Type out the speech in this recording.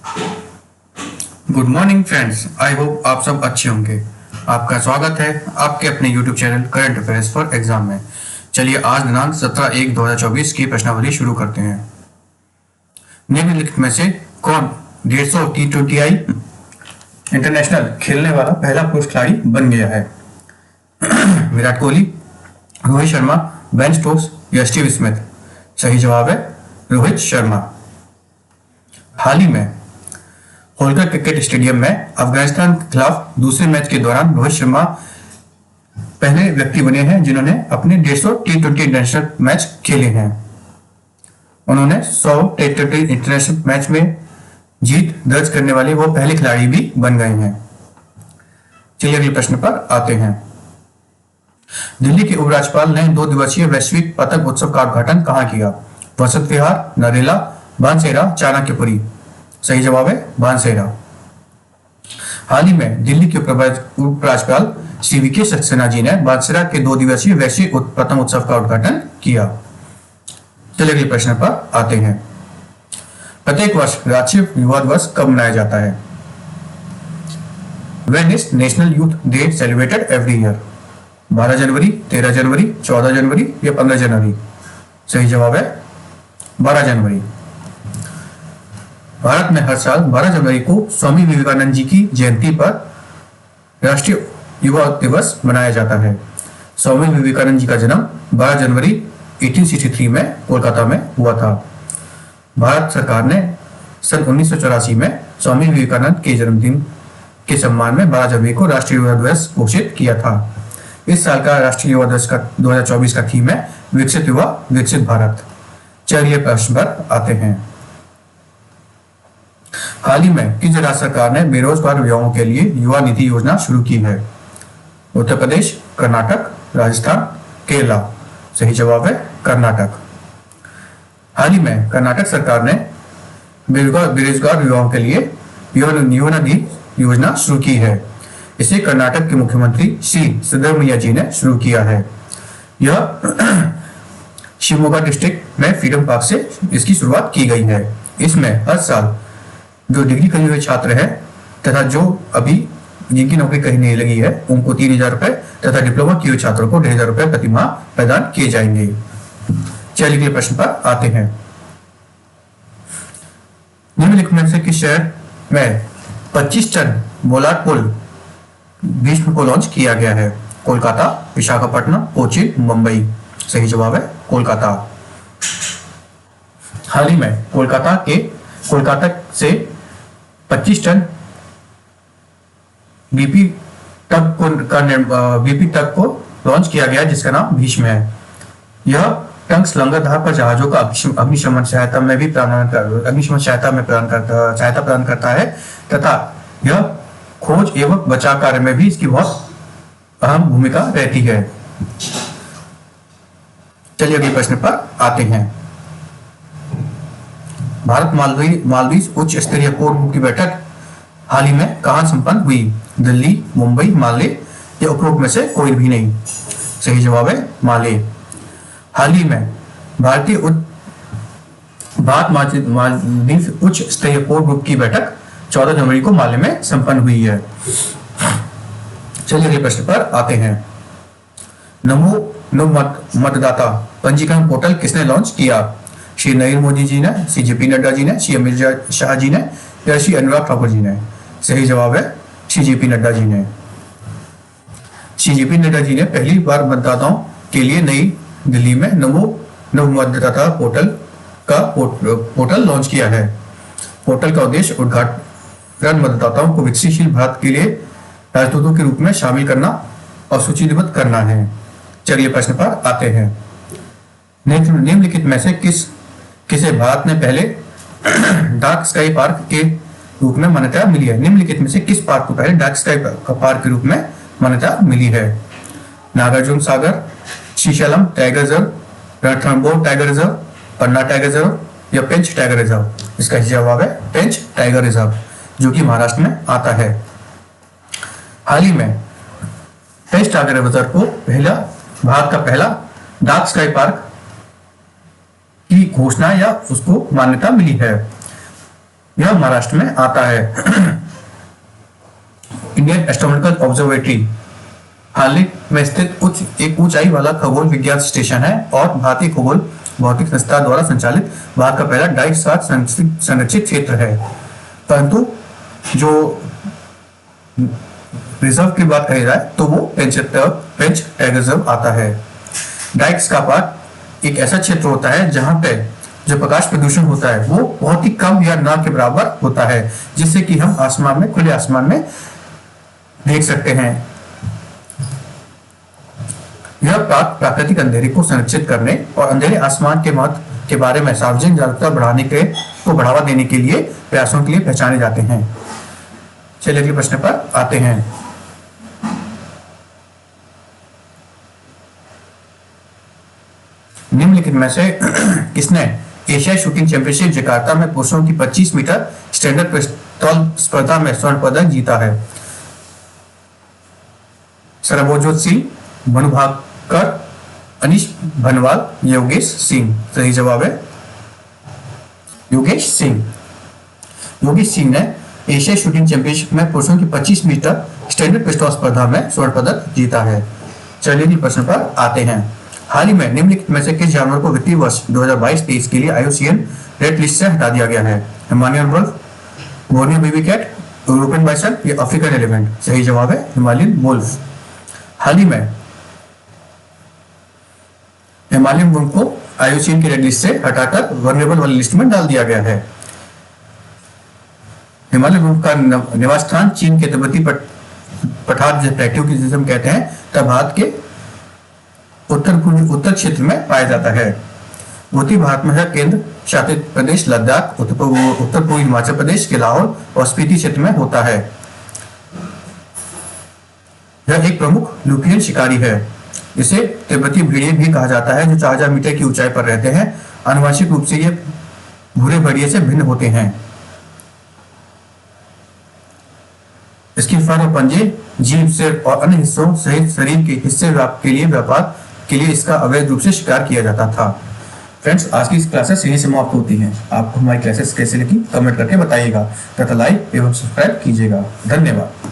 Good morning friends, I hope आप सब अच्छे होंगे। आपका स्वागत है आपके अपने YouTube channel current affairs for exam में। चलिए आज दिनांक 17/1/2024 की प्रश्नावली शुरू करते हैं। निम्नलिखित में से कौन 150 T20I इंटरनेशनल खेलने वाला पहला पुरुष खिलाड़ी बन गया है? विराट कोहली, रोहित शर्मा, बेन स्टोक्स या स्टीव स्मिथ? सही जवाब है रोहित शर्मा। हाल ही में होलकर क्रिकेट स्टेडियम में अफगानिस्तान के खिलाफ दूसरे मैच के दौरान रोहित शर्मा पहले व्यक्ति बने हैं जिन्होंने अपने 150 T20 इंटरनेशनल मैच खेले हैं। उन्होंने 100 T20 इंटरनेशनल मैच में जीत दर्ज करने वाले वो पहले खिलाड़ी भी बन गए हैं। चलिए अगले प्रश्न पर आते हैं। दिल्ली के उपराज्यपाल ने 2 दिवसीय वैश्विक पतंग उत्सव का उद्घाटन कहाँ किया? वसंत विहार, नरेला, बानसेरा, चाणक्यपुरी? सही जवाब है बानसेरा। हाल ही में दिल्ली के उपराज्यपाल श्री वीके सक्सेना जी ने बानसेरा के 2 दिवसीय वैश्विक पतंग उत्सव का उद्घाटन किया। चलिए अगले प्रश्न पर आते हैं। प्रत्येक वर्ष राष्ट्रीय युवा दिवस कब मनाया जाता है? When is national youth day celebrated every year? 12 जनवरी, 13 जनवरी, 14 जनवरी या 15 जनवरी? सही जवाब है 12 जनवरी। भारत में हर साल 12 जनवरी को स्वामी विवेकानंद जी की जयंती पर राष्ट्रीय युवा दिवस मनाया जाता है। स्वामी विवेकानंद जी का जन्म 12 जनवरी 1863 में कोलकाता में हुआ था। भारत सरकार ने सन 1984 में स्वामी विवेकानंद के जन्मदिन के सम्मान में 12 जनवरी को राष्ट्रीय युवा दिवस घोषित किया था। इस साल का राष्ट्रीय युवा दिवस का 2024 का थीम है विकसित युवा विकसित भारत। चलिए प्रश्न पर आते हैं। हाल ही में किस राज्य सरकार ने बेरोजगार युवाओं के लिए युवा निधि योजना शुरू की है? उत्तर प्रदेश, कर्नाटक, राजस्थान, केरला? सही जवाब है कर्नाटक। हाल ही में कर्नाटक सरकार ने बेरोजगार युवाओं के लिए युवा निधि योजना शुरू की है। इसे कर्नाटक के मुख्यमंत्री श्री सिद्धरामैया जी ने शुरू किया है। यह शिवमोगा डिस्ट्रिक्ट में फ्रीडम पार्क से इसकी शुरुआत की गई है। इसमें हर साल जो डिग्री करे हुए छात्र हैं तथा जो अभी जिनकी नौकरी कहीं नहीं लगी है उनको 3,000 रुपए तथा डिप्लोमा किए हुए छात्रों को 1,500 रुपए प्रति माह प्रदान किए जाएंगे। चलिए अगले प्रश्न पर आते हैं। निम्नलिखित में से किस शहर में 25 टन बोलाट पुल भीष्म को लॉन्च किया गया है? कोलकाता, विशाखापट्टनम, कोचीन, मुंबई? सही जवाब है कोलकाता। हाल ही में कोलकाता से 25 टन बीपी तक को लॉन्च किया गया जिसका नाम भीष्म है। यह टंक्स लंगरधार पर जहाजों का अग्निशमन सहायता प्रदान करता है तथा यह खोज एवं बचाव कार्य में भी इसकी बहुत अहम भूमिका रहती है। चलिए अगले प्रश्न पर आते हैं। भारत मालदीव उच्च स्तरीय कोर ग्रुप की बैठक हाल ही में कहां संपन्न हुई? दिल्ली, मुंबई, माले या उपरोक्त में से कोई भी नहीं? सही जवाब है माले। हाल ही में भारत मालदीव उच्च स्तरीय कोर ग्रुप की बैठक 14 जनवरी को माले में संपन्न हुई है। चलिए अगले प्रश्न पर आते हैं। नमो मतदाता पंजीकरण पोर्टल किसने लॉन्च किया? श्री नरेंद्र मोदी जी ने, श्री जेपी नड्डा जी ने, श्री अमित शाह जी ने या श्री अनुराग ठाकुर जी ने? सही जवाब है श्री जेपी नड्डा जी ने। श्री जेपी नड्डा जी ने पहली बार मतदाताओं के लिए नई दिल्ली में नमो मतदाता पोर्टल लॉन्च किया है। पोर्टल का उद्देश्य उद्घाटन मतदाताओं को विकसितशील भारत के लिए राजदूतों के रूप में शामिल करना और सूचीबद्ध करना है। चलिए प्रश्न पर आते हैं। निम्नलिखित में से किसे भारत ने पहले डार्क स्काई पार्क के रूप में मान्यता मिली है? निम्नलिखित में से किस पार्क को पहले डार्क स्काई पार्क के रूप में मान्यता मिली है? Nagarjuna Sagar, Srisailam tiger reserve, Ranthambore tiger reserve, Panna tiger reserve या पेंच टाइगर रिजर्व? इसका जवाब है पेंच टाइगर रिजर्व जो कि महाराष्ट्र में आता है। हाल ही में पेंच टाइगर रिजर्व को भारत का पहला डार्क स्काई पार्क की घोषणा या उसको मान्यता मिली है। यह महाराष्ट्र में आता है। इंडियन एस्ट्रोनॉमिकल ऑब्जर्वेटरी हाल में स्थित एक ऊंचाई वाला खगोल विज्ञान स्टेशन है और भारतीय खगोल भौतिक संस्था द्वारा संचालित भारत का पहला डाइट स्टार संरक्षित क्षेत्र है। परंतु जो रिजर्व की बात कही जाए तो वो पेंच टाइगर रिजर्व आता है। डाइट स्कार्प एक ऐसा क्षेत्र होता है जहां पे जो प्रकाश प्रदूषण होता है वो बहुत ही कम या ना के बराबर होता है, जिससे कि हम आसमान में, खुले आसमान में देख सकते हैं। यह प्राकृतिक अंधेरे को संरक्षित करने और अंधेरे आसमान के महत्व के बारे में सार्वजनिक जागरूकता को बढ़ावा देने के लिए प्रयासों के लिए पहचाने जाते हैं। चलिए अगले प्रश्न पर आते हैं। निम्नलिखित में से किसने एशियाई शूटिंग चैंपियनशिप जकार्ता में पुरुषों की 25 मीटर स्टैंडर्ड पिस्तौल स्पर्धा में स्वर्ण पदक जीता है? सरबोजोत सिंह, मनु भाकर, अनीश भनवाल, योगेश सिंह। सही जवाब है योगेश सिंह। योगेश सिंह ने एशियाई शूटिंग चैंपियनशिप में पुरुषों की 25 मीटर स्टैंडर्ड पिस्तौल स्पर्धा में स्वर्ण पदक जीता है। चलिए प्रश्न पर आते हैं। हाल ही में निम्नलिखित में से किस जानवर को वित्तीय वर्ष 2022-23 के लिए IUCN रेड लिस्ट से हटा दिया गया है? Himalayan wolf, Borneo baby cat, European bison या अफ्रीकन एलिफेंट? सही जवाब है हिमालयन वुल्फ। हाल ही में हिमालयन वुल्फ को IUCN की रेड लिस्ट से हटाकर वल्नरेबल वाली लिस्ट में डाल दिया गया है। हिमालयन वुल्फ का निवास स्थान चीन के तिब्बती पठार प्लेट्यू की जिसे हम कहते हैं तब भारत के उत्तर क्षेत्र में पाया जाता है। उत्तरी भारत में केंद्र शासित प्रदेश लद्दाख, उत्तर पूर्वी हिमाचल प्रदेश के लाहौल और स्पीति क्षेत्र में होता है। यह एक प्रमुख ल्यूपियन शिकारी है। इसे तिब्बती भेड़िए भी कहा जाता है, जो 4000 मीटर की ऊंचाई पर रहते हैं। आनुवंशिक रूप से ये भूरे भेड़िए से भिन्न होते हैं। इसकी फर और पंजे, जीभ, सिर और अन्य हिस्सों सहित शरीर के हिस्से व्यापार के लिए इसका अवैध रूप से शिकार किया जाता था। फ्रेंड्स, आज की क्लासेस यहीं समाप्त होती हैं। आपको हमारी क्लासेस कैसे लगी कमेंट करके बताइएगा तथा लाइक एवं सब्सक्राइब कीजिएगा। धन्यवाद।